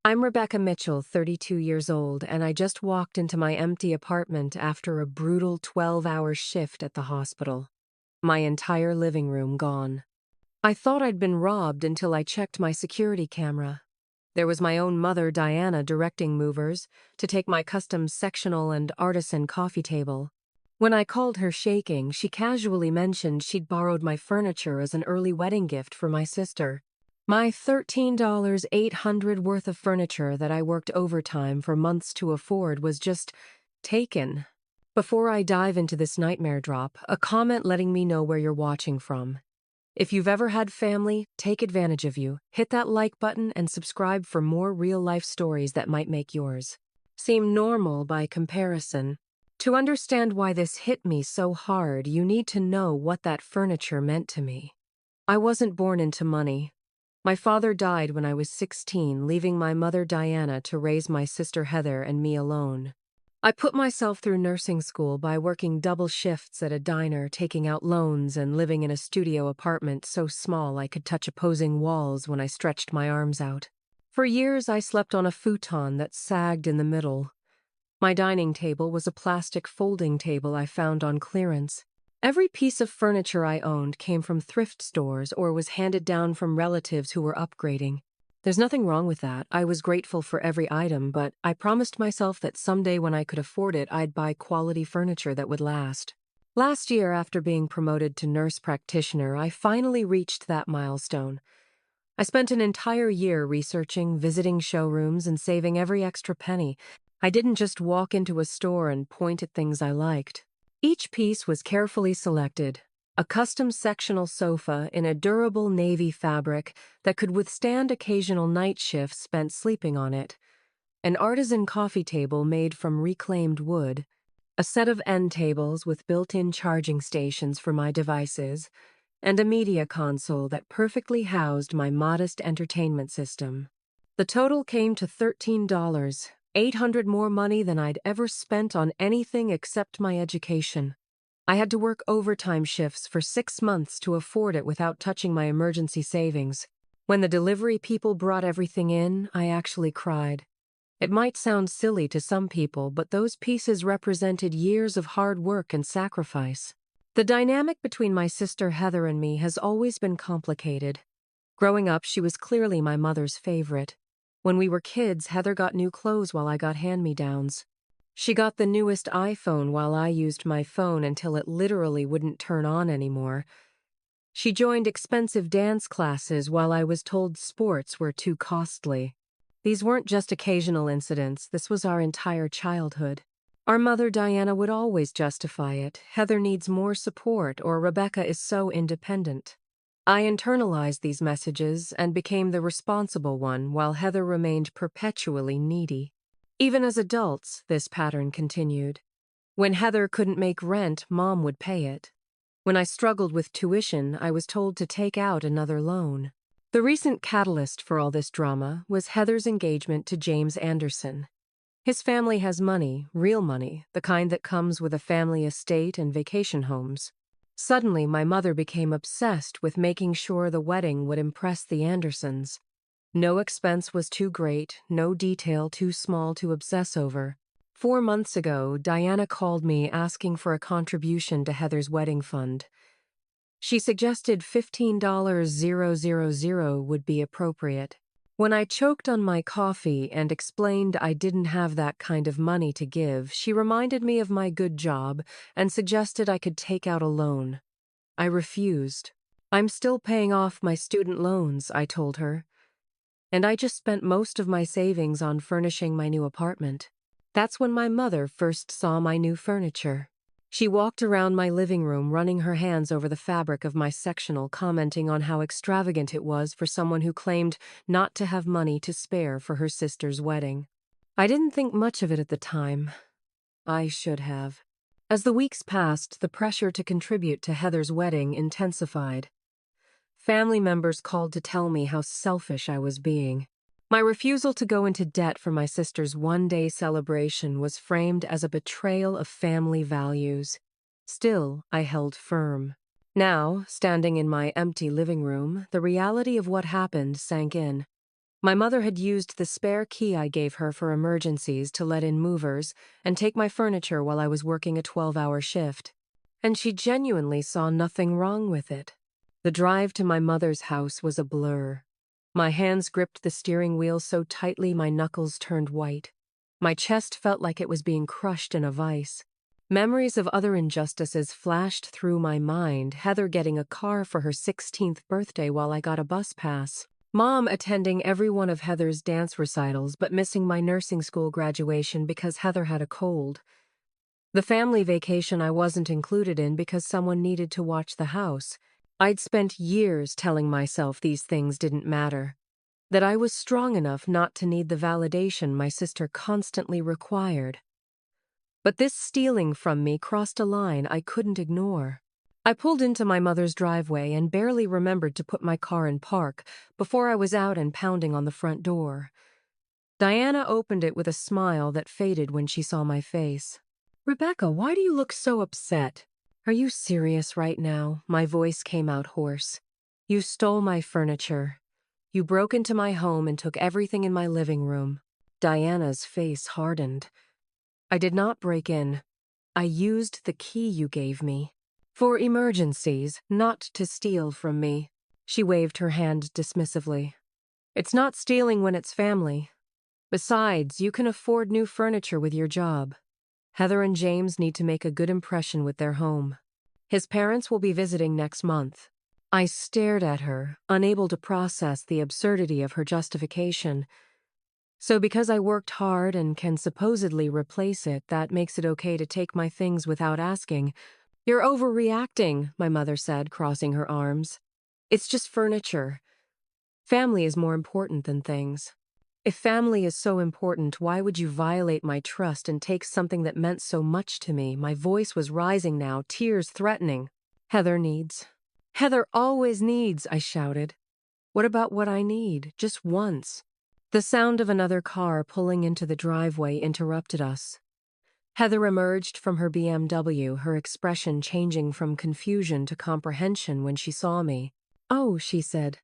I'm Rebecca Mitchell, 32 years old, and I just walked into my empty apartment after a brutal 12-hour shift at the hospital. My entire living room gone. I thought I'd been robbed until I checked my security camera. There was my own mother, Diana, directing movers to take my custom sectional and artisan coffee table. When I called her shaking, she casually mentioned she'd borrowed my furniture as an early wedding gift for my sister. My $13,800 worth of furniture that I worked overtime for months to afford was just taken. Before I dive into this nightmare drop, a comment letting me know where you're watching from. If you've ever had family take advantage of you, hit that like button and subscribe for more real-life stories that might make yours seem normal by comparison. To understand why this hit me so hard, you need to know what that furniture meant to me. I wasn't born into money. My father died when I was 16, leaving my mother Diana to raise my sister Heather and me alone. I put myself through nursing school by working double shifts at a diner, taking out loans, and living in a studio apartment so small I could touch opposing walls when I stretched my arms out. For years, I slept on a futon that sagged in the middle. My dining table was a plastic folding table I found on clearance. Every piece of furniture I owned came from thrift stores or was handed down from relatives who were upgrading. There's nothing wrong with that. I was grateful for every item, but I promised myself that someday when I could afford it, I'd buy quality furniture that would last. Last year, after being promoted to nurse practitioner, I finally reached that milestone. I spent an entire year researching, visiting showrooms, and saving every extra penny. I didn't just walk into a store and point at things I liked. Each piece was carefully selected. A custom sectional sofa in a durable navy fabric that could withstand occasional night shifts spent sleeping on it. An artisan coffee table made from reclaimed wood. A set of end tables with built-in charging stations for my devices. And a media console that perfectly housed my modest entertainment system. The total came to $13, $800 more money than I'd ever spent on anything except my education. I had to work overtime shifts for 6 months to afford it without touching my emergency savings. When the delivery people brought everything in, I actually cried. It might sound silly to some people, but those pieces represented years of hard work and sacrifice. The dynamic between my sister Heather and me has always been complicated. Growing up, she was clearly my mother's favorite. When we were kids, Heather got new clothes while I got hand-me-downs. She got the newest iPhone while I used my phone until it literally wouldn't turn on anymore. She joined expensive dance classes while I was told sports were too costly. These weren't just occasional incidents, this was our entire childhood. Our mother, Diana, would always justify it. Heather needs more support, or Rebecca is so independent. I internalized these messages and became the responsible one, while Heather remained perpetually needy. Even as adults, this pattern continued. When Heather couldn't make rent, Mom would pay it. When I struggled with tuition, I was told to take out another loan. The recent catalyst for all this drama was Heather's engagement to James Anderson. His family has money, real money, the kind that comes with a family estate and vacation homes. Suddenly, my mother became obsessed with making sure the wedding would impress the Andersons. No expense was too great, no detail too small to obsess over. 4 months ago, Diana called me asking for a contribution to Heather's wedding fund. She suggested $15,000 would be appropriate. When I choked on my coffee and explained I didn't have that kind of money to give, she reminded me of my good job and suggested I could take out a loan. I refused. I'm still paying off my student loans, I told her. And I just spent most of my savings on furnishing my new apartment. That's when my mother first saw my new furniture. She walked around my living room, running her hands over the fabric of my sectional, commenting on how extravagant it was for someone who claimed not to have money to spare for her sister's wedding. I didn't think much of it at the time. I should have. As the weeks passed, the pressure to contribute to Heather's wedding intensified. Family members called to tell me how selfish I was being. My refusal to go into debt for my sister's one-day celebration was framed as a betrayal of family values. Still, I held firm. Now, standing in my empty living room, the reality of what happened sank in. My mother had used the spare key I gave her for emergencies to let in movers and take my furniture while I was working a 12-hour shift. And she genuinely saw nothing wrong with it. The drive to my mother's house was a blur. My hands gripped the steering wheel so tightly my knuckles turned white. My chest felt like it was being crushed in a vice. Memories of other injustices flashed through my mind, Heather getting a car for her 16th birthday while I got a bus pass. Mom attending every one of Heather's dance recitals but missing my nursing school graduation because Heather had a cold. The family vacation I wasn't included in because someone needed to watch the house. I'd spent years telling myself these things didn't matter, that I was strong enough not to need the validation my sister constantly required. But this stealing from me crossed a line I couldn't ignore. I pulled into my mother's driveway and barely remembered to put my car in park before I was out and pounding on the front door. Diana opened it with a smile that faded when she saw my face. "Rebecca, why do you look so upset? Are you serious right now?" My voice came out hoarse. "You stole my furniture. You broke into my home and took everything in my living room." Diana's face hardened. "I did not break in. I used the key you gave me. For emergencies, not to steal from me." She waved her hand dismissively. "It's not stealing when it's family. Besides, you can afford new furniture with your job. Heather and James need to make a good impression with their home. His parents will be visiting next month." I stared at her, unable to process the absurdity of her justification. "So because I worked hard and can supposedly replace it, that makes it okay to take my things without asking?" "You're overreacting," my mother said, crossing her arms. "It's just furniture. Family is more important than things. If family is so important, why would you violate my trust and take something that meant so much to me?" My voice was rising now, tears threatening. "Heather needs. Heather always needs," I shouted. "What about what I need? Just once." The sound of another car pulling into the driveway interrupted us. Heather emerged from her BMW, her expression changing from confusion to comprehension when she saw me. "Oh," she said.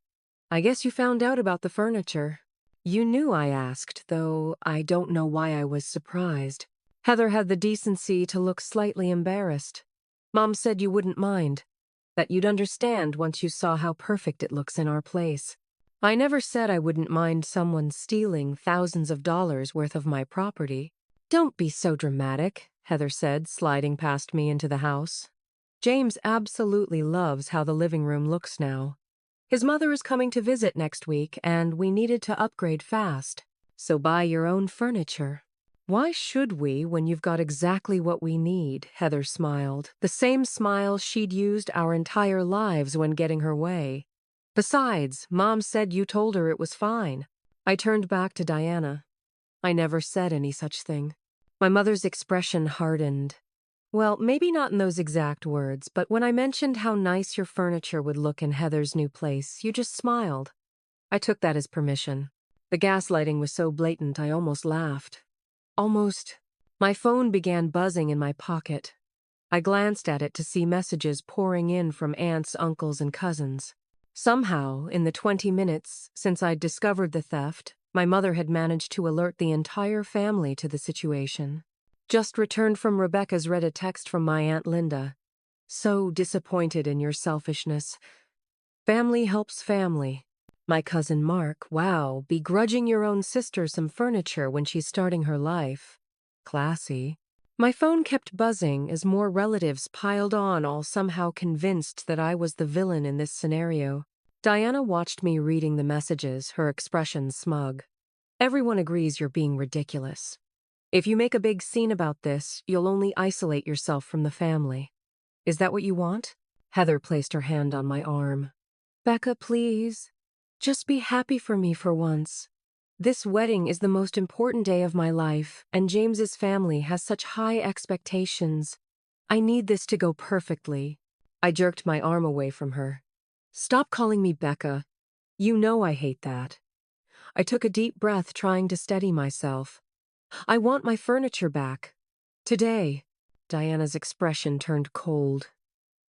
"I guess you found out about the furniture." "You knew," I asked, though I don't know why I was surprised. Heather had the decency to look slightly embarrassed. "Mom said you wouldn't mind, that you'd understand once you saw how perfect it looks in our place." "I never said I wouldn't mind someone stealing thousands of dollars worth of my property." "Don't be so dramatic," Heather said, sliding past me into the house. "James absolutely loves how the living room looks now. His mother is coming to visit next week, and we needed to upgrade fast. So buy your own furniture." "Why should we when you've got exactly what we need?" Heather smiled, the same smile she'd used our entire lives when getting her way. "Besides, Mom said you told her it was fine." I turned back to Diana. "I never said any such thing." My mother's expression hardened. "Well, maybe not in those exact words, but when I mentioned how nice your furniture would look in Heather's new place, you just smiled." I took that as permission. The gaslighting was so blatant I almost laughed. Almost. My phone began buzzing in my pocket. I glanced at it to see messages pouring in from aunts, uncles, and cousins. Somehow, in the 20 minutes since I'd discovered the theft, my mother had managed to alert the entire family to the situation. "Just returned from Rebecca's read a text from my Aunt Linda. So disappointed in your selfishness. Family helps family." My cousin Mark, wow, begrudging your own sister some furniture when she's starting her life. Classy. My phone kept buzzing as more relatives piled on, all somehow convinced that I was the villain in this scenario. Diana watched me reading the messages, her expression smug. "Everyone agrees you're being ridiculous. If you make a big scene about this, you'll only isolate yourself from the family. Is that what you want?" Heather placed her hand on my arm. "Becca, please. Just be happy for me for once. This wedding is the most important day of my life, and James's family has such high expectations. I need this to go perfectly." I jerked my arm away from her. "Stop calling me Becca. You know I hate that." I took a deep breath, trying to steady myself. "I want my furniture back. Today." Diana's expression turned cold.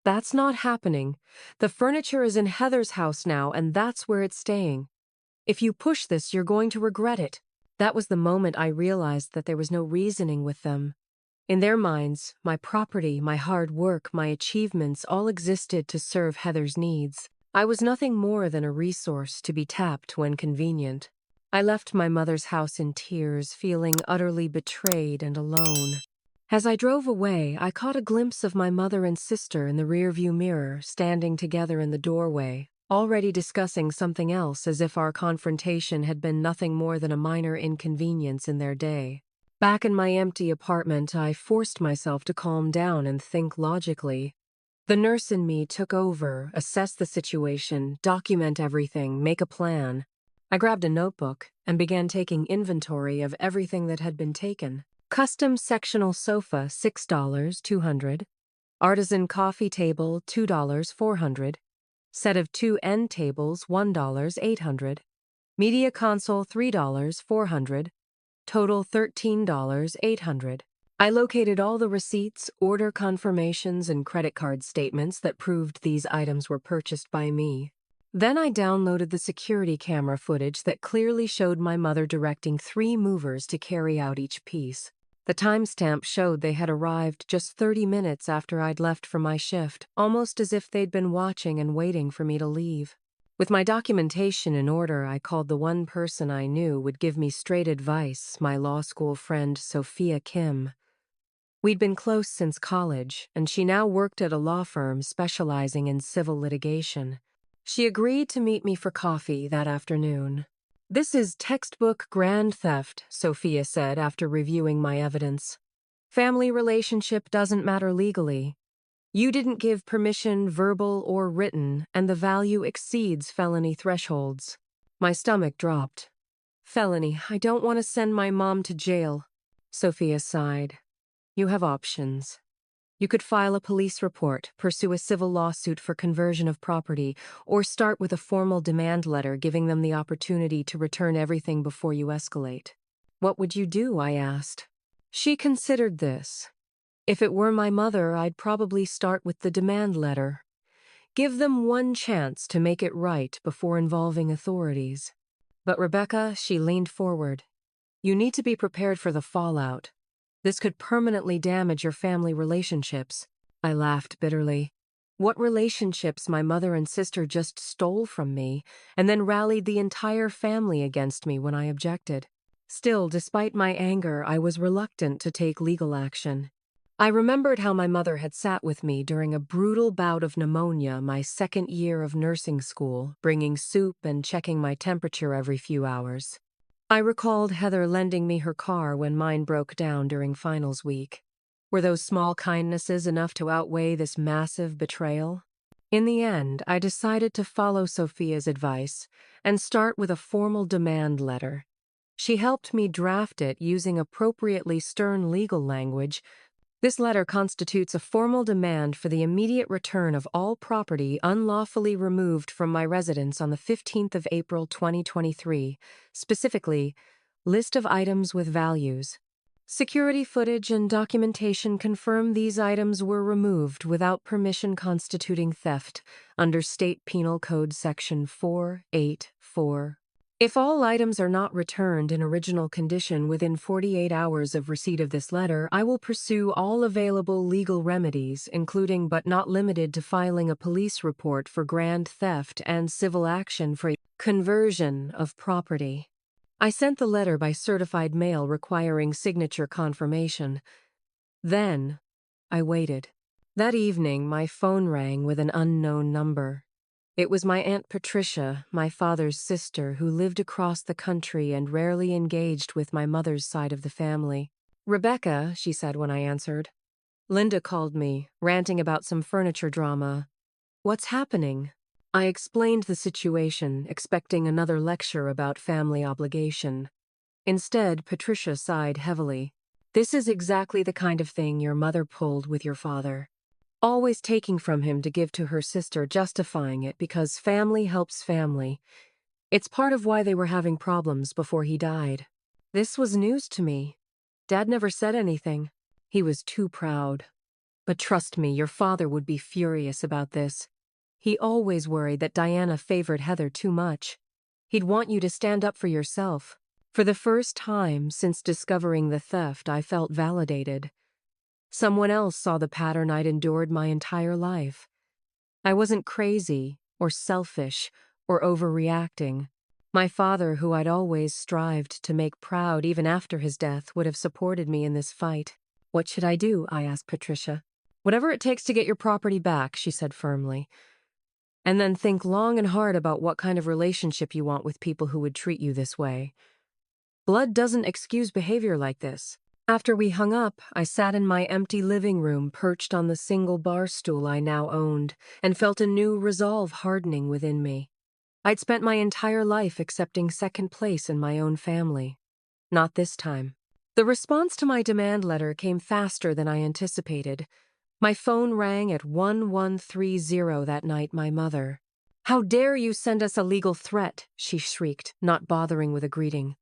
"That's not happening. The furniture is in Heather's house now, and that's where it's staying." If you push this, you're going to regret it. That was the moment I realized that there was no reasoning with them. In their minds, my property, my hard work, my achievements all existed to serve Heather's needs. I was nothing more than a resource to be tapped when convenient. I left my mother's house in tears, feeling utterly betrayed and alone. As I drove away, I caught a glimpse of my mother and sister in the rearview mirror, standing together in the doorway, already discussing something else as if our confrontation had been nothing more than a minor inconvenience in their day. Back in my empty apartment, I forced myself to calm down and think logically. The nurse in me took over, assessed the situation, document everything, make a plan. I grabbed a notebook and began taking inventory of everything that had been taken. Custom sectional sofa, $6, $200. Artisan coffee table, $2, $400. Set of 2 end tables, $1, $800. Media console, $3, $400. Total $13, $800. I located all the receipts, order confirmations, and credit card statements that proved these items were purchased by me. Then I downloaded the security camera footage that clearly showed my mother directing 3 movers to carry out each piece. The timestamp showed they had arrived just 30 minutes after I'd left for my shift, almost as if they'd been watching and waiting for me to leave. With my documentation in order, I called the one person I knew would give me straight advice, my law school friend Sophia Kim. We'd been close since college, and she now worked at a law firm specializing in civil litigation. She agreed to meet me for coffee that afternoon. "This is textbook grand theft," Sophia said after reviewing my evidence. "Family relationship doesn't matter legally. You didn't give permission, verbal or written, and the value exceeds felony thresholds." My stomach dropped. "Felony, I don't want to send my mom to jail." Sophia sighed. "You have options. You could file a police report, pursue a civil lawsuit for conversion of property, or start with a formal demand letter giving them the opportunity to return everything before you escalate." "What would you do?" I asked. She considered this. "If it were my mother, I'd probably start with the demand letter. Give them one chance to make it right before involving authorities." "But Rebecca," she leaned forward, "you need to be prepared for the fallout. This could permanently damage your family relationships." I laughed bitterly. What relationships my mother and sister just stole from me, and then rallied the entire family against me when I objected. Still, despite my anger, I was reluctant to take legal action. I remembered how my mother had sat with me during a brutal bout of pneumonia my second year of nursing school, bringing soup and checking my temperature every few hours. I recalled Heather lending me her car when mine broke down during finals week. Were those small kindnesses enough to outweigh this massive betrayal? In the end, I decided to follow Sophia's advice and start with a formal demand letter. She helped me draft it using appropriately stern legal language. This letter constitutes a formal demand for the immediate return of all property unlawfully removed from my residence on the 15th of April 2023, specifically, list of items with values. Security footage and documentation confirm these items were removed without permission constituting theft under State Penal Code Section 484. If all items are not returned in original condition within 48 hours of receipt of this letter, I will pursue all available legal remedies, including but not limited to filing a police report for grand theft and civil action for conversion of property. I sent the letter by certified mail requiring signature confirmation. Then, I waited. That evening, my phone rang with an unknown number. It was my Aunt Patricia, my father's sister, who lived across the country and rarely engaged with my mother's side of the family. "Rebecca," she said when I answered. "Linda called me, ranting about some furniture drama." "What's happening?" I explained the situation, expecting another lecture about family obligation. Instead, Patricia sighed heavily. "This is exactly the kind of thing your mother pulled with your father. Always taking from him to give to her sister, justifying it because family helps family. It's part of why they were having problems before he died." This was news to me. Dad never said anything. He was too proud. But trust me, your father would be furious about this. He always worried that Diana favored Heather too much. He'd want you to stand up for yourself. For the first time since discovering the theft, I felt validated. Someone else saw the pattern I'd endured my entire life. I wasn't crazy, or selfish, or overreacting. My father, who I'd always strived to make proud even after his death, would have supported me in this fight. What should I do? I asked Patricia. Whatever it takes to get your property back, she said firmly. And then think long and hard about what kind of relationship you want with people who would treat you this way. Blood doesn't excuse behavior like this. After we hung up, I sat in my empty living room perched on the single bar stool I now owned and felt a new resolve hardening within me. I'd spent my entire life accepting second place in my own family. Not this time. The response to my demand letter came faster than I anticipated. My phone rang at 1130 that night, my mother. "How dare you send us a legal threat?" she shrieked, not bothering with a greeting.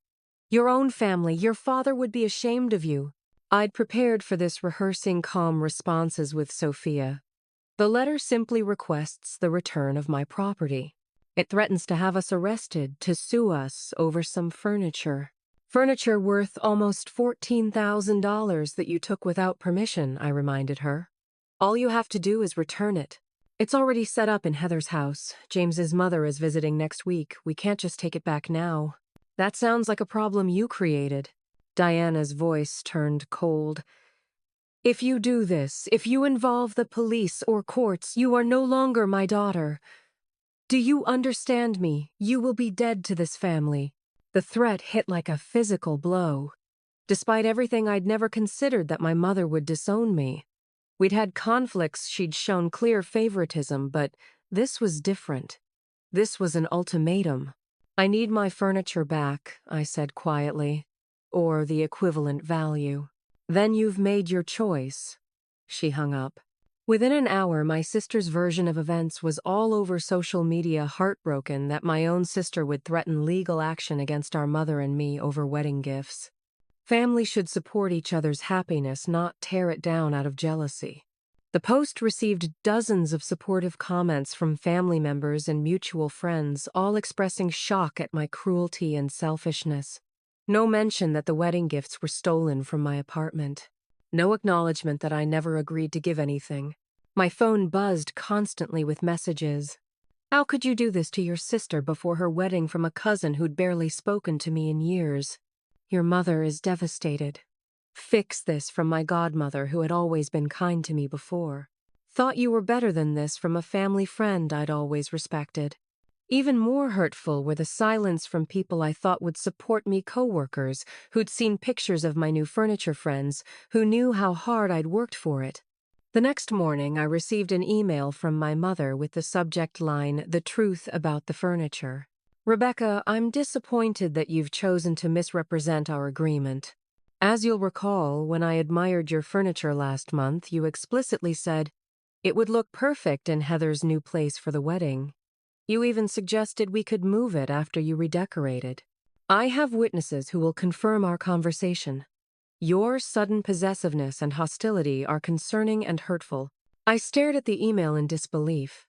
"Your own family, your father would be ashamed of you." I'd prepared for this, rehearsing calm responses with Sophia. The letter simply requests the return of my property. It threatens to have us arrested, to sue us over some furniture. Furniture worth almost $14,000 that you took without permission, I reminded her. All you have to do is return it. It's already set up in Heather's house. James's mother is visiting next week. We can't just take it back now. That sounds like a problem you created. Diana's voice turned cold. If you do this, if you involve the police or courts, you are no longer my daughter. Do you understand me? You will be dead to this family. The threat hit like a physical blow. Despite everything, I'd never considered that my mother would disown me. We'd had conflicts, she'd shown clear favoritism, but this was different. This was an ultimatum. "I need my furniture back," I said quietly, "or the equivalent value." "Then you've made your choice." She hung up. Within an hour, my sister's version of events was all over social media, heartbroken that my own sister would threaten legal action against our mother and me over wedding gifts. Family should support each other's happiness, not tear it down out of jealousy. The post received dozens of supportive comments from family members and mutual friends, all expressing shock at my cruelty and selfishness. No mention that the wedding gifts were stolen from my apartment. No acknowledgement that I never agreed to give anything. My phone buzzed constantly with messages. "How could you do this to your sister before her wedding from a cousin who'd barely spoken to me in years? Your mother is devastated. Fix this from my godmother who had always been kind to me before. Thought you were better than this from a family friend I'd always respected." Even more hurtful were the silence from people I thought would support me, coworkers who'd seen pictures of my new furniture friends, who knew how hard I'd worked for it. The next morning, I received an email from my mother with the subject line, "The truth about the furniture." "Rebecca, I'm disappointed that you've chosen to misrepresent our agreement. As you'll recall, when I admired your furniture last month, you explicitly said it would look perfect in Heather's new place for the wedding. You even suggested we could move it after you redecorated. I have witnesses who will confirm our conversation. Your sudden possessiveness and hostility are concerning and hurtful." I stared at the email in disbelief.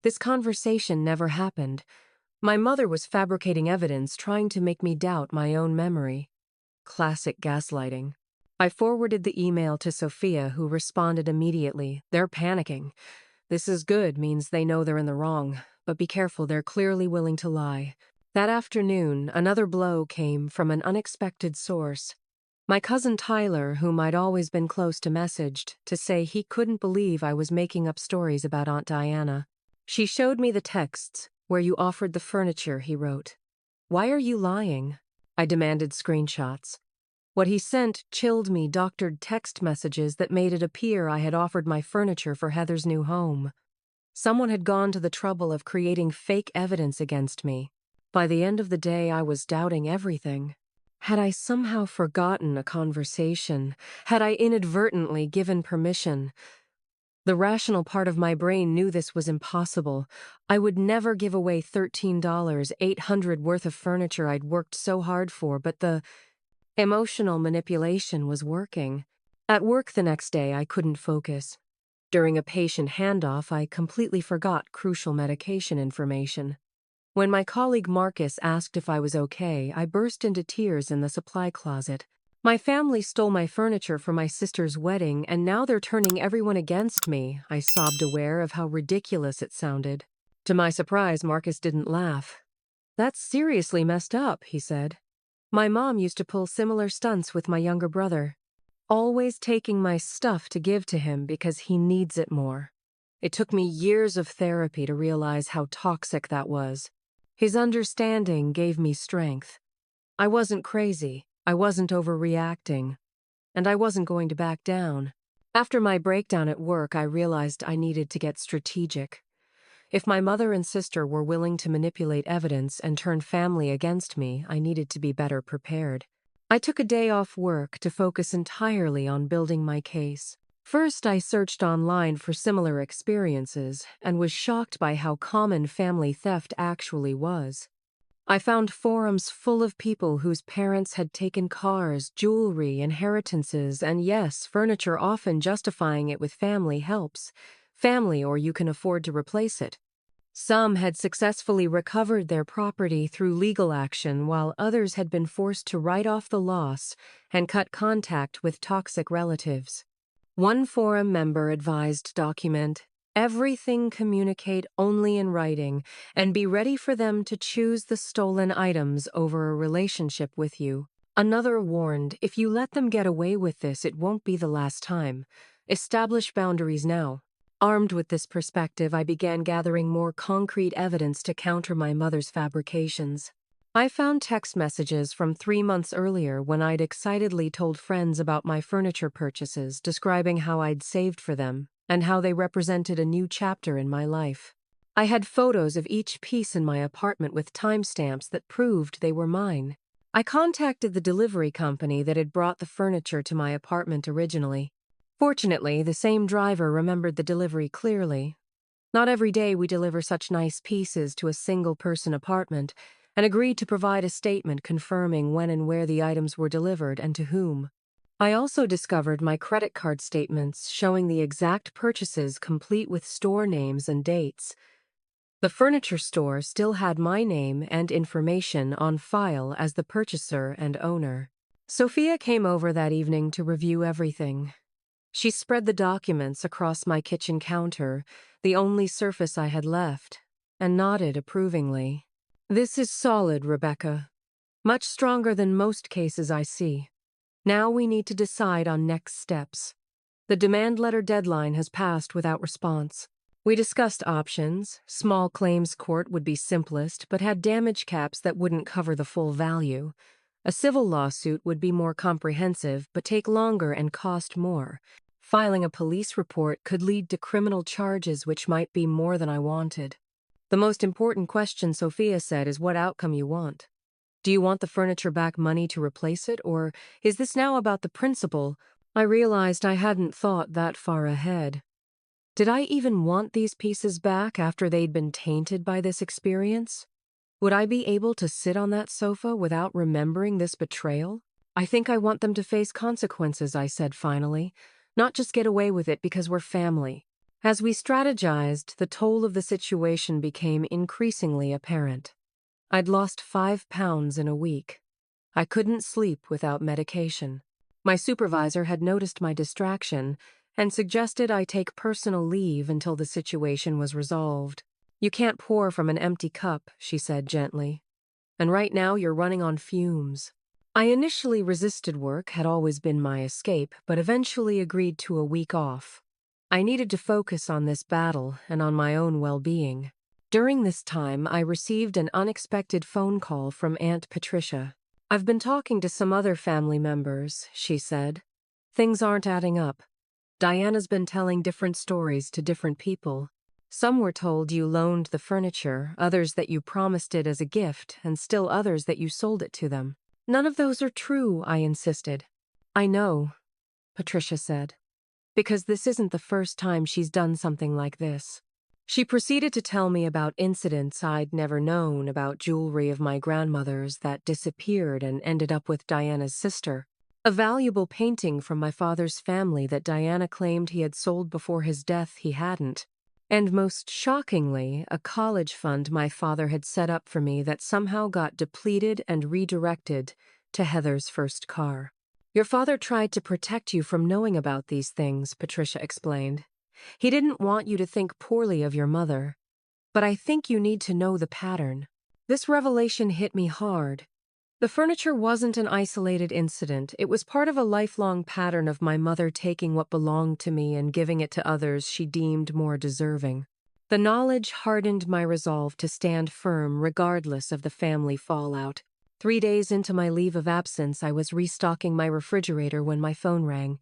This conversation never happened. My mother was fabricating evidence, trying to make me doubt my own memory. Classic gaslighting. I forwarded the email to Sophia, who responded immediately. "They're panicking. This is good, means they know they're in the wrong. But be careful, they're clearly willing to lie." That afternoon, another blow came from an unexpected source. My cousin Tyler, whom I'd always been close to, messaged to say he couldn't believe I was making up stories about Aunt Diana. "She showed me the texts where you offered the furniture," he wrote. "Why are you lying?" I demanded screenshots. What he sent chilled me, doctored text messages that made it appear I had offered my furniture for Heather's new home. Someone had gone to the trouble of creating fake evidence against me. By the end of the day, I was doubting everything. Had I somehow forgotten a conversation? Had I inadvertently given permission? The rational part of my brain knew this was impossible. I would never give away $13,800 worth of furniture I'd worked so hard for, but the emotional manipulation was working. At work the next day, I couldn't focus. During a patient handoff, I completely forgot crucial medication information. When my colleague Marcus asked if I was okay, I burst into tears in the supply closet. My family stole my furniture for my sister's wedding, and now they're turning everyone against me, I sobbed, aware of how ridiculous it sounded. To my surprise, Marcus didn't laugh. That's seriously messed up, he said. My mom used to pull similar stunts with my younger brother, always taking my stuff to give to him because he needs it more. It took me years of therapy to realize how toxic that was. His understanding gave me strength. I wasn't crazy, I wasn't overreacting, and I wasn't going to back down. After my breakdown at work, I realized I needed to get strategic. If my mother and sister were willing to manipulate evidence and turn family against me, I needed to be better prepared. I took a day off work to focus entirely on building my case. First, I searched online for similar experiences and was shocked by how common family theft actually was. I found forums full of people whose parents had taken cars, jewelry, inheritances, and yes, furniture, often justifying it with family helps. Family, or you can afford to replace it. Some had successfully recovered their property through legal action, while others had been forced to write off the loss and cut contact with toxic relatives. One forum member advised document everything, communicate only in writing, and be ready for them to choose the stolen items over a relationship with you. Another warned, if you let them get away with this, it won't be the last time. Establish boundaries now. Armed with this perspective, I began gathering more concrete evidence to counter my mother's fabrications. I found text messages from 3 months earlier when I'd excitedly told friends about my furniture purchases, describing how I'd saved for them and how they represented a new chapter in my life. I had photos of each piece in my apartment with timestamps that proved they were mine. I contacted the delivery company that had brought the furniture to my apartment originally. Fortunately, the same driver remembered the delivery clearly. Not every day we deliver such nice pieces to a single-person apartment, and agreed to provide a statement confirming when and where the items were delivered and to whom. I also discovered my credit card statements showing the exact purchases, complete with store names and dates. The furniture store still had my name and information on file as the purchaser and owner. Sophia came over that evening to review everything. She spread the documents across my kitchen counter, the only surface I had left, and nodded approvingly. This is solid, Rebecca. Much stronger than most cases I see. Now we need to decide on next steps. The demand letter deadline has passed without response. We discussed options. Small claims court would be simplest, but had damage caps that wouldn't cover the full value. A civil lawsuit would be more comprehensive, but take longer and cost more. Filing a police report could lead to criminal charges, which might be more than I wanted. The most important question, Sophia said, is what outcome you want. Do you want the furniture back, money to replace it, or is this now about the principle? I realized I hadn't thought that far ahead. Did I even want these pieces back after they'd been tainted by this experience? Would I be able to sit on that sofa without remembering this betrayal? I think I want them to face consequences, I said finally, not just get away with it because we're family. As we strategized, the toll of the situation became increasingly apparent. I'd lost 5 pounds in a week. I couldn't sleep without medication. My supervisor had noticed my distraction and suggested I take personal leave until the situation was resolved. You can't pour from an empty cup, she said gently. And right now you're running on fumes. I initially resisted work, had always been my escape, but eventually agreed to a week off. I needed to focus on this battle and on my own well-being. During this time, I received an unexpected phone call from Aunt Patricia. I've been talking to some other family members, she said. Things aren't adding up. Diana's been telling different stories to different people. Some were told you loaned the furniture, others that you promised it as a gift, and still others that you sold it to them. None of those are true, I insisted. I know, Patricia said, because this isn't the first time she's done something like this. She proceeded to tell me about incidents I'd never known, about jewelry of my grandmother's that disappeared and ended up with Diana's sister, a valuable painting from my father's family that Diana claimed he had sold before his death he hadn't. And most shockingly, a college fund my father had set up for me that somehow got depleted and redirected to Heather's first car. Your father tried to protect you from knowing about these things, Patricia explained. He didn't want you to think poorly of your mother. But I think you need to know the pattern. This revelation hit me hard. The furniture wasn't an isolated incident. It was part of a lifelong pattern of my mother taking what belonged to me and giving it to others she deemed more deserving. The knowledge hardened my resolve to stand firm regardless of the family fallout. 3 days into my leave of absence, I was restocking my refrigerator when my phone rang.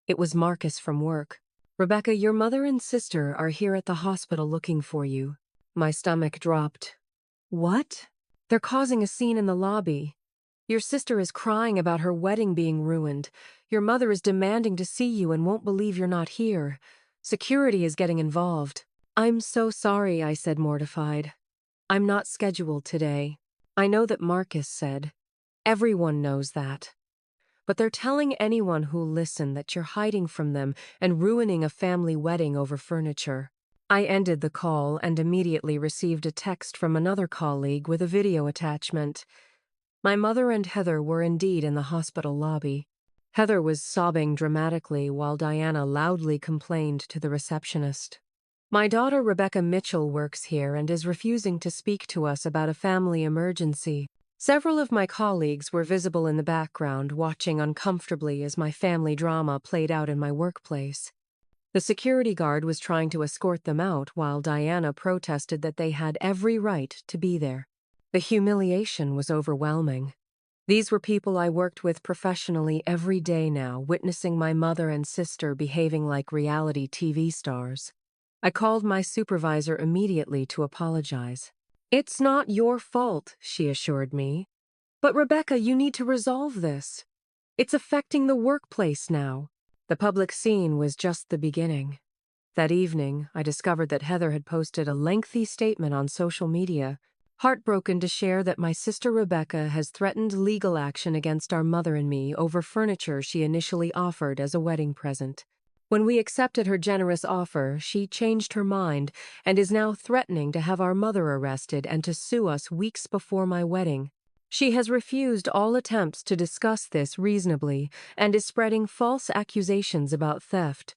It was Marcus from work. Rebecca, your mother and sister are here at the hospital looking for you. My stomach dropped. What? They're causing a scene in the lobby. Your sister is crying about her wedding being ruined. Your mother is demanding to see you and won't believe you're not here. Security is getting involved. I'm so sorry, I said, mortified. I'm not scheduled today. I know that Marcus said. Everyone knows that. But they're telling anyone who'll listen that you're hiding from them and ruining a family wedding over furniture. I ended the call and immediately received a text from another colleague with a video attachment. My mother and Heather were indeed in the hospital lobby. Heather was sobbing dramatically while Diana loudly complained to the receptionist. My daughter Rebecca Mitchell works here and is refusing to speak to us about a family emergency. Several of my colleagues were visible in the background, watching uncomfortably as my family drama played out in my workplace. The security guard was trying to escort them out while Diana protested that they had every right to be there. The humiliation was overwhelming. These were people I worked with professionally every day now, witnessing my mother and sister behaving like reality TV stars. I called my supervisor immediately to apologize. It's not your fault, she assured me. But Rebecca, you need to resolve this. It's affecting the workplace now. The public scene was just the beginning. That evening, I discovered that Heather had posted a lengthy statement on social media, heartbroken to share that my sister Rebecca has threatened legal action against our mother and me over furniture she initially offered as a wedding present. When we accepted her generous offer, she changed her mind and is now threatening to have our mother arrested and to sue us weeks before my wedding. She has refused all attempts to discuss this reasonably and is spreading false accusations about theft.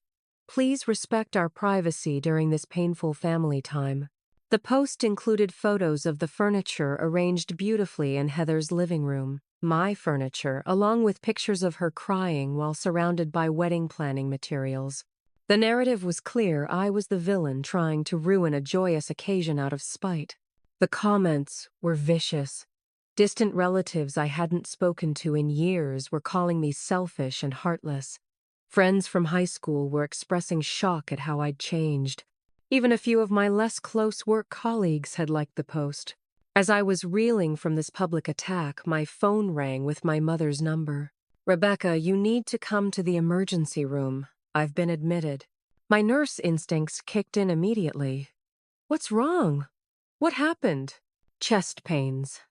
Please respect our privacy during this painful family time. The post included photos of the furniture arranged beautifully in Heather's living room, my furniture, along with pictures of her crying while surrounded by wedding planning materials. The narrative was clear. I was the villain trying to ruin a joyous occasion out of spite. The comments were vicious. Distant relatives I hadn't spoken to in years were calling me selfish and heartless. Friends from high school were expressing shock at how I'd changed. Even a few of my less close work colleagues had liked the post. As I was reeling from this public attack, my phone rang with my mother's number. Rebecca, you need to come to the emergency room. I've been admitted. My nurse instincts kicked in immediately. What's wrong? What happened? Chest pains.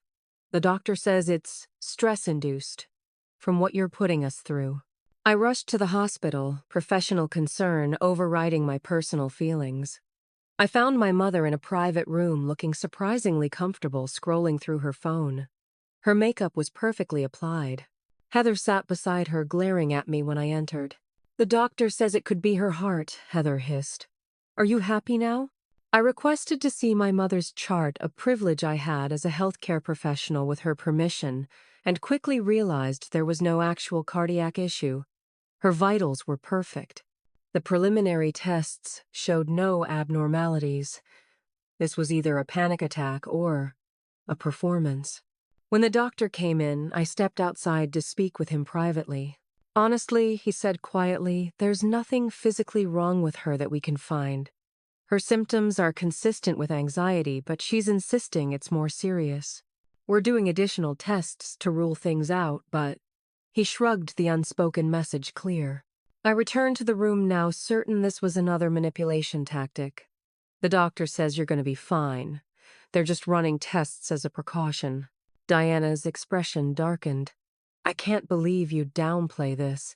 The doctor says it's stress-induced from what you're putting us through. I rushed to the hospital, professional concern overriding my personal feelings. I found my mother in a private room looking surprisingly comfortable scrolling through her phone. Her makeup was perfectly applied. Heather sat beside her, glaring at me when I entered. The doctor says it could be her heart, Heather hissed. Are you happy now? I requested to see my mother's chart, a privilege I had as a healthcare professional with her permission, and quickly realized there was no actual cardiac issue. Her vitals were perfect. The preliminary tests showed no abnormalities. This was either a panic attack or a performance. When the doctor came in, I stepped outside to speak with him privately. Honestly, he said quietly, there's nothing physically wrong with her that we can find. Her symptoms are consistent with anxiety, but she's insisting it's more serious. We're doing additional tests to rule things out, but... He shrugged, the unspoken message clear. I returned to the room now, certain this was another manipulation tactic. The doctor says you're going to be fine. They're just running tests as a precaution. Diana's expression darkened. I can't believe you downplay this.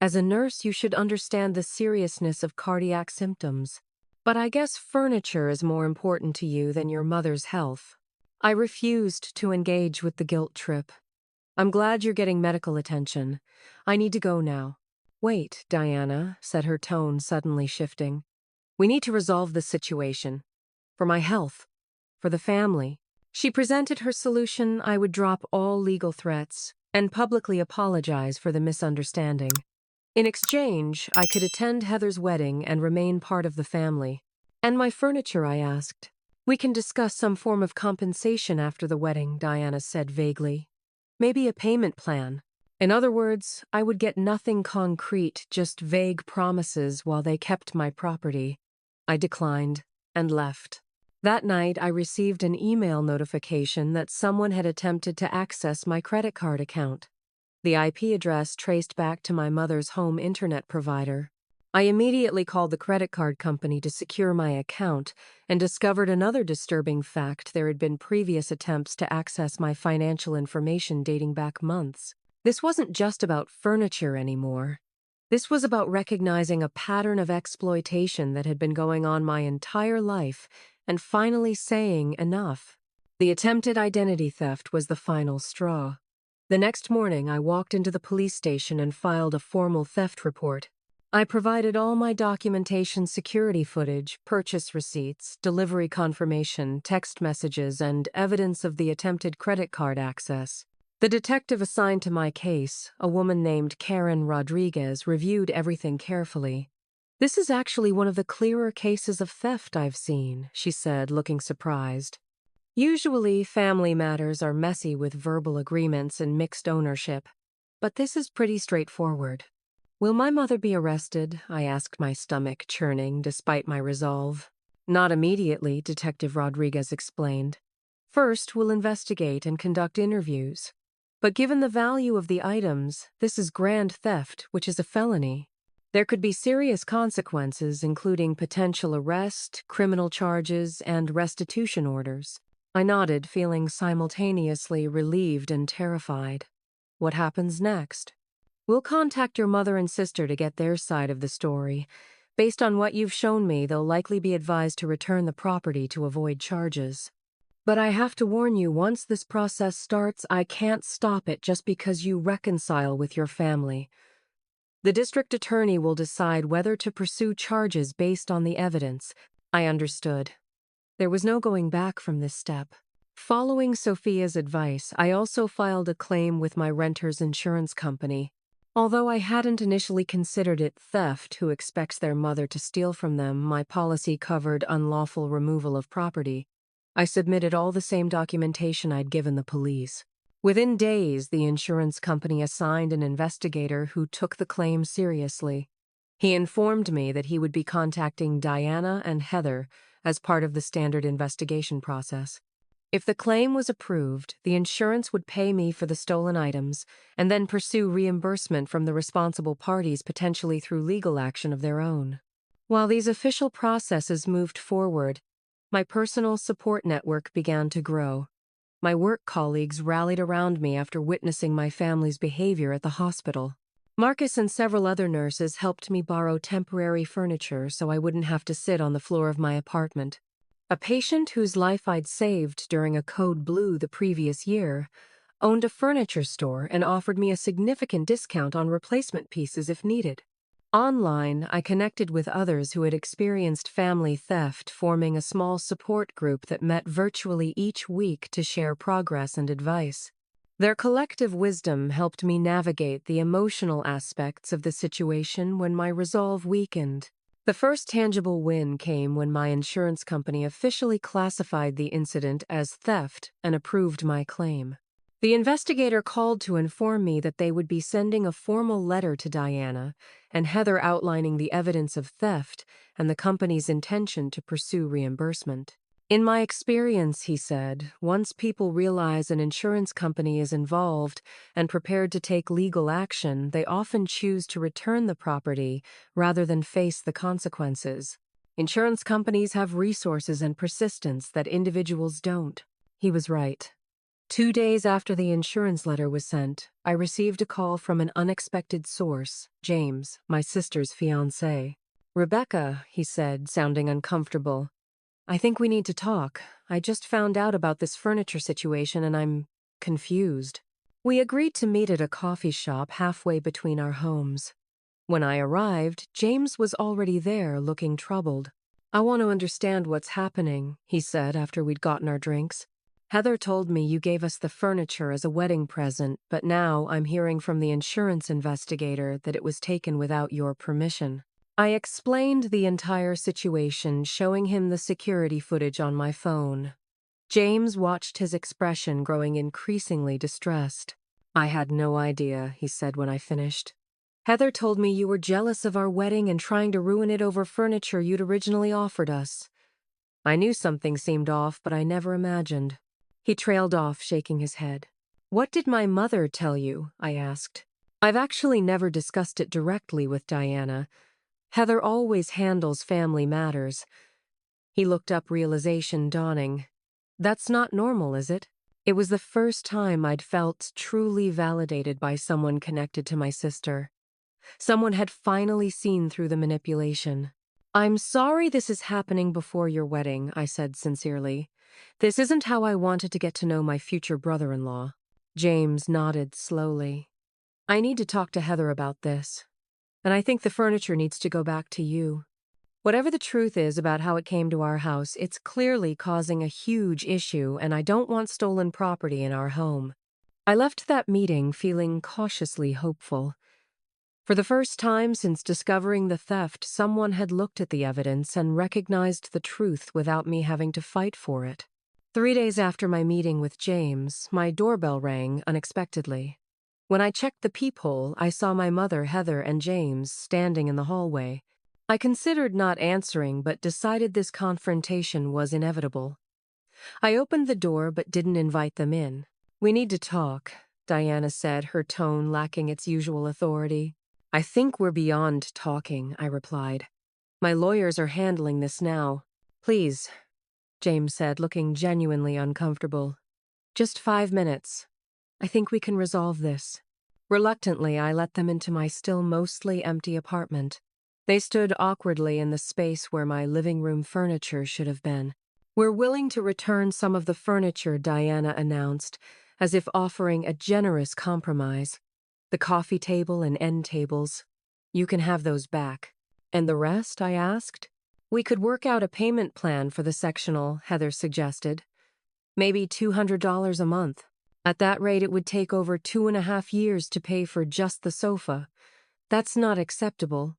As a nurse, you should understand the seriousness of cardiac symptoms. But I guess furniture is more important to you than your mother's health. I refused to engage with the guilt trip. I'm glad you're getting medical attention. I need to go now. Wait, Diana, said her tone suddenly shifting. We need to resolve this situation. For my health. For the family. She presented her solution. I would drop all legal threats and publicly apologize for the misunderstanding. In exchange, I could attend Heather's wedding and remain part of the family. And my furniture, I asked. We can discuss some form of compensation after the wedding, Diana said vaguely. Maybe a payment plan. In other words, I would get nothing concrete, just vague promises while they kept my property. I declined and left. That night, I received an email notification that someone had attempted to access my credit card account. The IP address traced back to my mother's home internet provider. I immediately called the credit card company to secure my account and discovered another disturbing fact: there had been previous attempts to access my financial information dating back months. This wasn't just about furniture anymore. This was about recognizing a pattern of exploitation that had been going on my entire life and finally saying enough. The attempted identity theft was the final straw. The next morning, I walked into the police station and filed a formal theft report. I provided all my documentation, security footage, purchase receipts, delivery confirmation, text messages, and evidence of the attempted credit card access. The detective assigned to my case, a woman named Karen Rodriguez, reviewed everything carefully. This is actually one of the clearer cases of theft I've seen, she said, looking surprised. Usually, family matters are messy with verbal agreements and mixed ownership, but this is pretty straightforward. Will my mother be arrested? I asked, my stomach churning despite my resolve. Not immediately, Detective Rodriguez explained. First, we'll investigate and conduct interviews. But given the value of the items, this is grand theft, which is a felony. There could be serious consequences, including potential arrest, criminal charges, and restitution orders. I nodded, feeling simultaneously relieved and terrified. What happens next? We'll contact your mother and sister to get their side of the story. Based on what you've shown me, they'll likely be advised to return the property to avoid charges. But I have to warn you, once this process starts, I can't stop it just because you reconcile with your family. The district attorney will decide whether to pursue charges based on the evidence. I understood. There was no going back from this step. Following Sophia's advice, I also filed a claim with my renter's insurance company. Although I hadn't initially considered it theft, who expects their mother to steal from them, my policy covered unlawful removal of property. I submitted all the same documentation I'd given the police. Within days, the insurance company assigned an investigator who took the claim seriously. He informed me that he would be contacting Diana and Heather as part of the standard investigation process. If the claim was approved, the insurance would pay me for the stolen items and then pursue reimbursement from the responsible parties, potentially through legal action of their own. While these official processes moved forward, my personal support network began to grow. My work colleagues rallied around me after witnessing my family's behavior at the hospital. Marcus and several other nurses helped me borrow temporary furniture so I wouldn't have to sit on the floor of my apartment. A patient whose life I'd saved during a code blue the previous year owned a furniture store and offered me a significant discount on replacement pieces if needed. Online, I connected with others who had experienced family theft, forming a small support group that met virtually each week to share progress and advice. Their collective wisdom helped me navigate the emotional aspects of the situation when my resolve weakened. The first tangible win came when my insurance company officially classified the incident as theft and approved my claim. The investigator called to inform me that they would be sending a formal letter to Diana and Heather outlining the evidence of theft and the company's intention to pursue reimbursement. In my experience, he said, once people realize an insurance company is involved and prepared to take legal action, they often choose to return the property rather than face the consequences. Insurance companies have resources and persistence that individuals don't. He was right. 2 days after the insurance letter was sent, I received a call from an unexpected source, James, my sister's fiancé. Rebecca, he said, sounding uncomfortable. I think we need to talk. I just found out about this furniture situation and I'm confused. We agreed to meet at a coffee shop halfway between our homes. When I arrived, James was already there, looking troubled. I want to understand what's happening, he said after we'd gotten our drinks. Heather told me you gave us the furniture as a wedding present, but now I'm hearing from the insurance investigator that it was taken without your permission. I explained the entire situation, showing him the security footage on my phone. James watched his expression growing increasingly distressed. I had no idea, he said when I finished. Heather told me you were jealous of our wedding and trying to ruin it over furniture you'd originally offered us. I knew something seemed off, but I never imagined. He trailed off, shaking his head. What did my mother tell you? I asked. I've actually never discussed it directly with Diana. Heather always handles family matters. He looked up, realization dawning. That's not normal, is it? It was the first time I'd felt truly validated by someone connected to my sister. Someone had finally seen through the manipulation. I'm sorry this is happening before your wedding, I said sincerely. This isn't how I wanted to get to know my future brother-in-law. James nodded slowly. I need to talk to Heather about this. And I think the furniture needs to go back to you. Whatever the truth is about how it came to our house, it's clearly causing a huge issue, and I don't want stolen property in our home. I left that meeting feeling cautiously hopeful. For the first time since discovering the theft, someone had looked at the evidence and recognized the truth without me having to fight for it. 3 days after my meeting with James, my doorbell rang unexpectedly. When I checked the peephole, I saw my mother, Heather, and James standing in the hallway. I considered not answering, but decided this confrontation was inevitable. I opened the door but didn't invite them in. We need to talk, Diana said, her tone lacking its usual authority. I think we're beyond talking, I replied. My lawyers are handling this now. Please, James said, looking genuinely uncomfortable. Just 5 minutes. I think we can resolve this. Reluctantly, I let them into my still mostly empty apartment. They stood awkwardly in the space where my living room furniture should have been. We're willing to return some of the furniture, Diana announced, as if offering a generous compromise. The coffee table and end tables. You can have those back. And the rest, I asked? We could work out a payment plan for the sectional, Heather suggested. Maybe $200 a month. At that rate, it would take over 2.5 years to pay for just the sofa. That's not acceptable.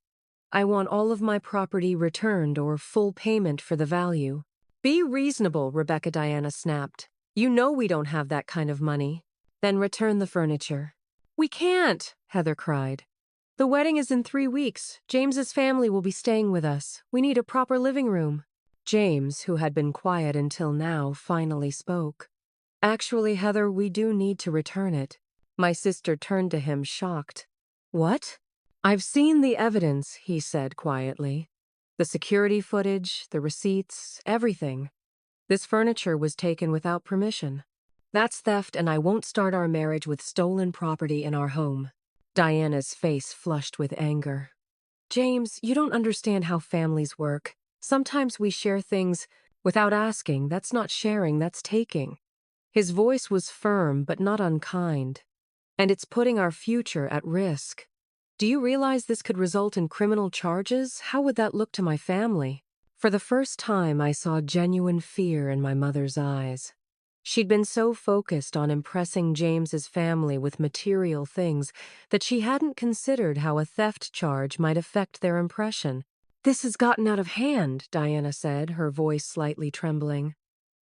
I want all of my property returned or full payment for the value. Be reasonable, Rebecca, Diana snapped. You know we don't have that kind of money. Then return the furniture. We can't, Heather cried. The wedding is in 3 weeks. James's family will be staying with us. We need a proper living room. James, who had been quiet until now, finally spoke. Actually, Heather, we do need to return it. My sister turned to him, shocked. What? I've seen the evidence, he said quietly. The security footage, the receipts, everything. This furniture was taken without permission. That's theft, and I won't start our marriage with stolen property in our home. Diana's face flushed with anger. James, you don't understand how families work. Sometimes we share things without asking. That's not sharing, that's taking. His voice was firm but not unkind. And it's putting our future at risk. Do you realize this could result in criminal charges? How would that look to my family? For the first time, I saw genuine fear in my mother's eyes. She'd been so focused on impressing James's family with material things that she hadn't considered how a theft charge might affect their impression. This has gotten out of hand, Diana said, her voice slightly trembling.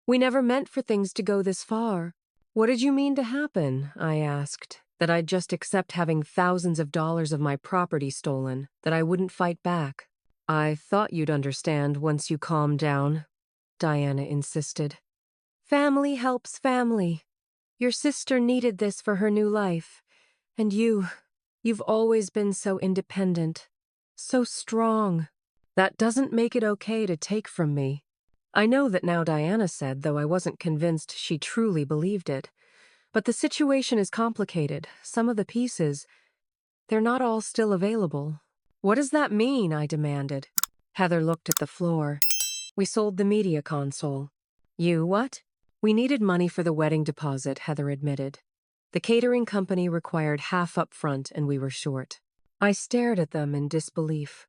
We never meant for things to go this far. What did you mean to happen? I asked. That I'd just accept having thousands of dollars of my property stolen, that I wouldn't fight back. I thought you'd understand once you calmed down, Diana insisted. Family helps family. Your sister needed this for her new life. And you've always been so independent, so strong. That doesn't make it okay to take from me. I know that now, Diana said, though I wasn't convinced she truly believed it. But the situation is complicated. Some of the pieces, they're not all still available. What does that mean? I demanded. Heather looked at the floor. We sold the media console. You what? We needed money for the wedding deposit, Heather admitted. The catering company required half up front and we were short. I stared at them in disbelief.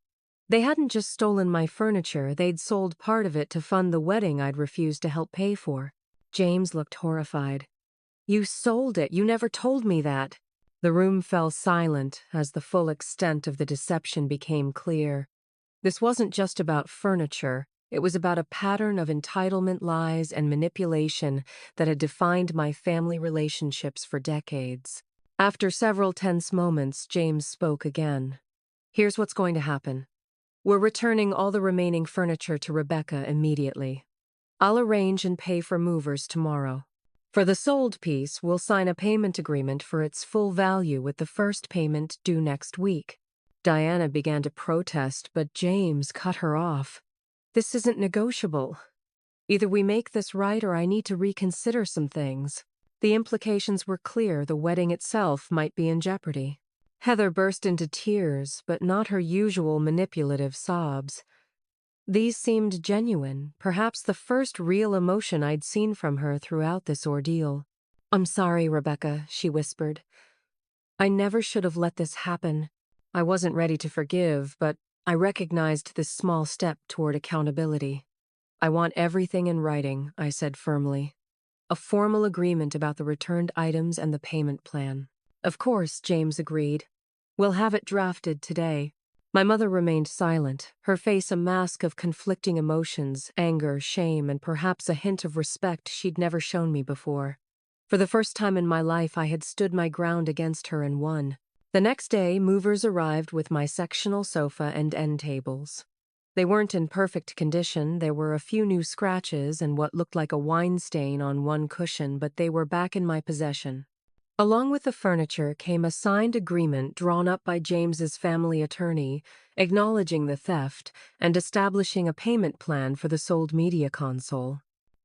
They hadn't just stolen my furniture, they'd sold part of it to fund the wedding I'd refused to help pay for. James looked horrified. You sold it, you never told me that. The room fell silent as the full extent of the deception became clear. This wasn't just about furniture, it was about a pattern of entitlement lies and manipulation that had defined my family relationships for decades. After several tense moments, James spoke again. Here's what's going to happen. We're returning all the remaining furniture to Rebecca immediately. I'll arrange and pay for movers tomorrow. For the sold piece, we'll sign a payment agreement for its full value with the first payment due next week. Diana began to protest, but James cut her off. This isn't negotiable. Either we make this right or I need to reconsider some things. The implications were clear, the wedding itself might be in jeopardy. Heather burst into tears, but not her usual manipulative sobs. These seemed genuine, perhaps the first real emotion I'd seen from her throughout this ordeal. I'm sorry, Rebecca, she whispered. I never should have let this happen. I wasn't ready to forgive, but I recognized this small step toward accountability. I want everything in writing, I said firmly. A formal agreement about the returned items and the payment plan. Of course, James agreed. We'll have it drafted today. My mother remained silent, her face a mask of conflicting emotions, anger, shame, and perhaps a hint of respect she'd never shown me before. For the first time in my life, I had stood my ground against her and won. The next day, movers arrived with my sectional sofa and end tables. They weren't in perfect condition, there were a few new scratches and what looked like a wine stain on one cushion, but they were back in my possession. Along with the furniture came a signed agreement drawn up by James's family attorney, acknowledging the theft and establishing a payment plan for the sold media console.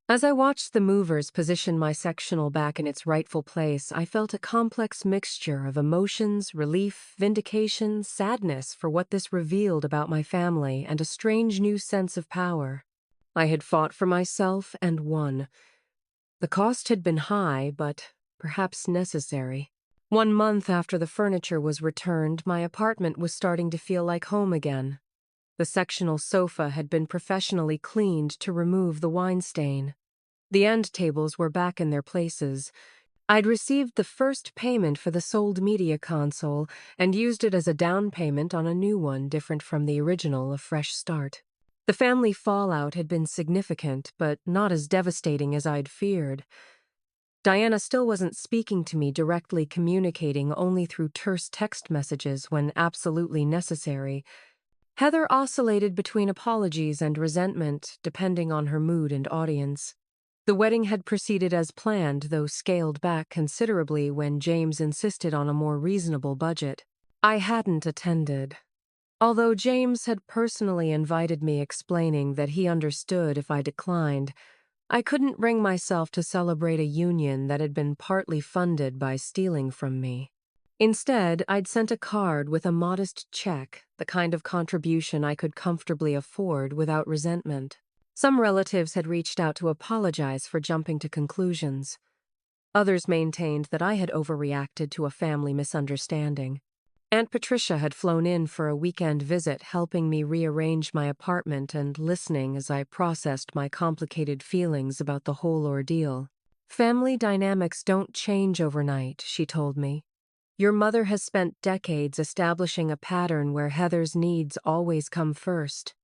As I watched the movers position my sectional back in its rightful place, I felt a complex mixture of emotions, relief, vindication, sadness for what this revealed about my family, and a strange new sense of power. I had fought for myself and won. The cost had been high, but perhaps necessary. 1 month after the furniture was returned, my apartment was starting to feel like home again. The sectional sofa had been professionally cleaned to remove the wine stain. The end tables were back in their places. I'd received the first payment for the sold media console and used it as a down payment on a new one different from the original, a fresh start. The family fallout had been significant, but not as devastating as I'd feared. Diana still wasn't speaking to me directly, communicating only through terse text messages when absolutely necessary. Heather oscillated between apologies and resentment, depending on her mood and audience. The wedding had proceeded as planned, though scaled back considerably when James insisted on a more reasonable budget. I hadn't attended. Although James had personally invited me, explaining that he understood if I declined, I couldn't bring myself to celebrate a union that had been partly funded by stealing from me. Instead, I'd sent a card with a modest check, the kind of contribution I could comfortably afford without resentment. Some relatives had reached out to apologize for jumping to conclusions. Others maintained that I had overreacted to a family misunderstanding. Aunt Patricia had flown in for a weekend visit, helping me rearrange my apartment and listening as I processed my complicated feelings about the whole ordeal. Family dynamics don't change overnight, she told me. Your mother has spent decades establishing a pattern where Heather's needs always come first.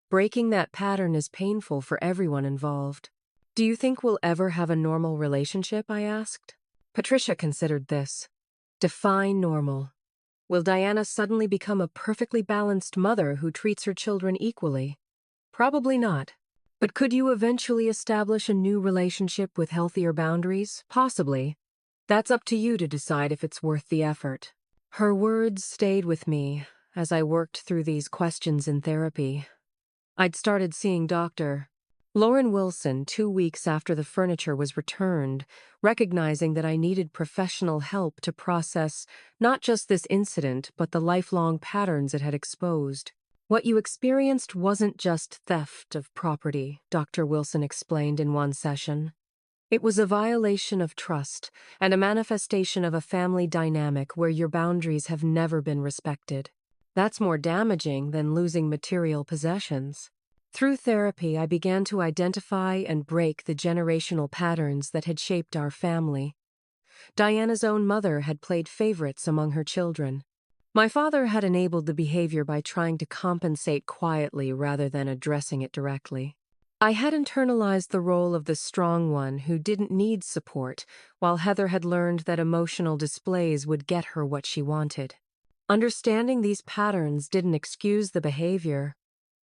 Breaking that pattern is painful for everyone involved. Do you think we'll ever have a normal relationship? I asked. Patricia considered this. Define normal. Will Diana suddenly become a perfectly balanced mother who treats her children equally? Probably not. But could you eventually establish a new relationship with healthier boundaries? Possibly. That's up to you to decide if it's worth the effort. Her words stayed with me as I worked through these questions in therapy. I'd started seeing Dr. Lauren Wilson 2 weeks after the furniture was returned, recognizing that I needed professional help to process not just this incident, but the lifelong patterns it had exposed. What you experienced wasn't just theft of property, Dr. Wilson explained in one session. It was a violation of trust and a manifestation of a family dynamic where your boundaries have never been respected. That's more damaging than losing material possessions. Through therapy, I began to identify and break the generational patterns that had shaped our family. Diana's own mother had played favorites among her children. My father had enabled the behavior by trying to compensate quietly rather than addressing it directly. I had internalized the role of the strong one who didn't need support, while Heather had learned that emotional displays would get her what she wanted. Understanding these patterns didn't excuse the behavior,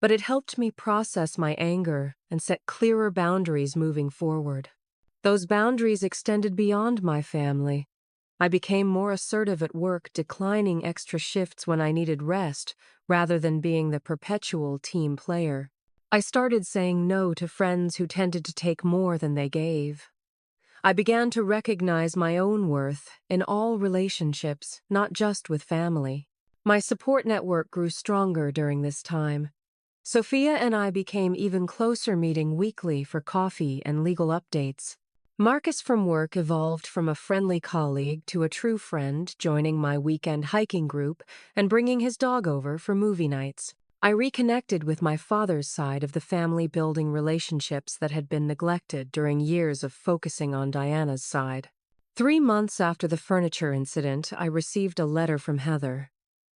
but it helped me process my anger and set clearer boundaries moving forward. Those boundaries extended beyond my family. I became more assertive at work, declining extra shifts when I needed rest, rather than being the perpetual team player. I started saying no to friends who tended to take more than they gave. I began to recognize my own worth in all relationships, not just with family. My support network grew stronger during this time. Sophia and I became even closer, meeting weekly for coffee and legal updates. Marcus from work evolved from a friendly colleague to a true friend, joining my weekend hiking group and bringing his dog over for movie nights. I reconnected with my father's side of the family, building relationships that had been neglected during years of focusing on Diana's side. 3 months after the furniture incident, I received a letter from Heather.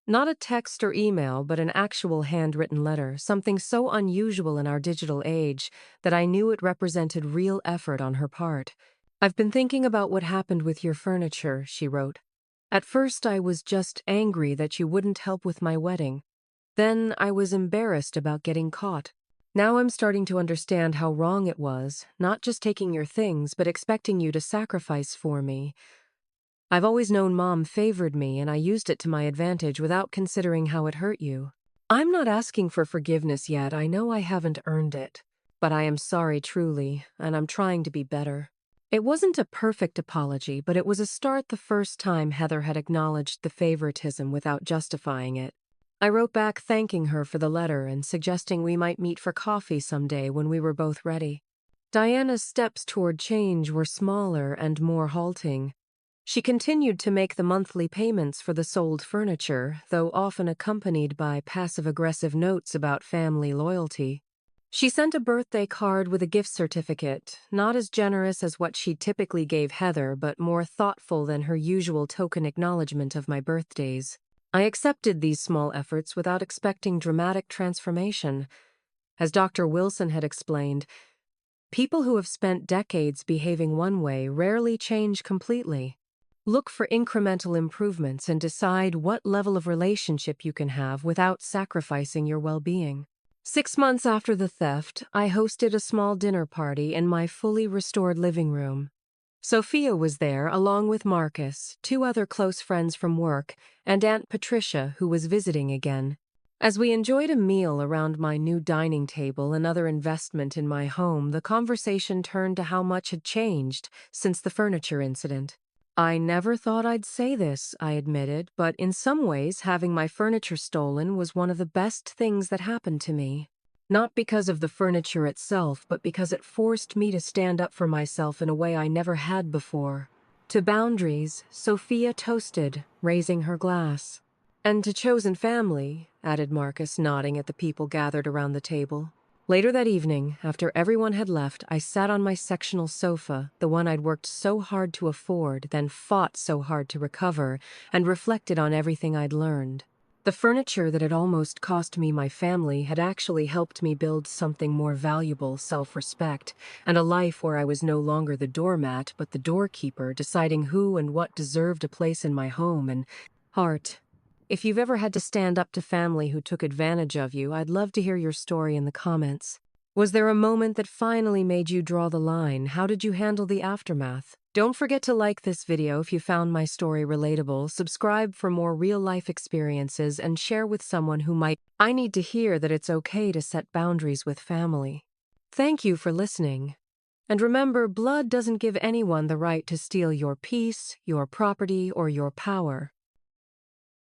Not a text or email, but an actual handwritten letter, something so unusual in our digital age that I knew it represented real effort on her part. "I've been thinking about what happened with your furniture," she wrote. "At first I was just angry that you wouldn't help with my wedding. Then I was embarrassed about getting caught. Now I'm starting to understand how wrong it was, not just taking your things, but expecting you to sacrifice for me. I've always known Mom favored me, and I used it to my advantage without considering how it hurt you. I'm not asking for forgiveness yet. I know I haven't earned it. But I am sorry truly, and I'm trying to be better." It wasn't a perfect apology, but it was a start, the first time Heather had acknowledged the favoritism without justifying it. I wrote back thanking her for the letter and suggesting we might meet for coffee someday when we were both ready. Diana's steps toward change were smaller and more halting. She continued to make the monthly payments for the sold furniture, though often accompanied by passive-aggressive notes about family loyalty. She sent a birthday card with a gift certificate, not as generous as what she typically gave Heather, but more thoughtful than her usual token acknowledgement of my birthdays. I accepted these small efforts without expecting dramatic transformation. As Dr. Wilson had explained, people who have spent decades behaving one way rarely change completely. Look for incremental improvements and decide what level of relationship you can have without sacrificing your well-being. 6 months after the theft, I hosted a small dinner party in my fully restored living room. Sophia was there, along with Marcus, 2 other close friends from work, and Aunt Patricia, who was visiting again. As we enjoyed a meal around my new dining table, another investment in my home, the conversation turned to how much had changed since the furniture incident. "I never thought I'd say this," I admitted, "but in some ways, having my furniture stolen was one of the best things that happened to me. Not because of the furniture itself, but because it forced me to stand up for myself in a way I never had before." To boundaries, Sophia toasted, raising her glass. "And to chosen family," added Marcus, nodding at the people gathered around the table. Later that evening, after everyone had left, I sat on my sectional sofa, the one I'd worked so hard to afford, then fought so hard to recover, and reflected on everything I'd learned. The furniture that had almost cost me my family had actually helped me build something more valuable: self-respect, and a life where I was no longer the doormat, but the doorkeeper, deciding who and what deserved a place in my home and heart. If you've ever had to stand up to family who took advantage of you, I'd love to hear your story in the comments. Was there a moment that finally made you draw the line? How did you handle the aftermath? Don't forget to like this video if you found my story relatable, subscribe for more real-life experiences, and share with someone who might. I need to hear that it's okay to set boundaries with family. Thank you for listening. And remember, blood doesn't give anyone the right to steal your peace, your property, or your power.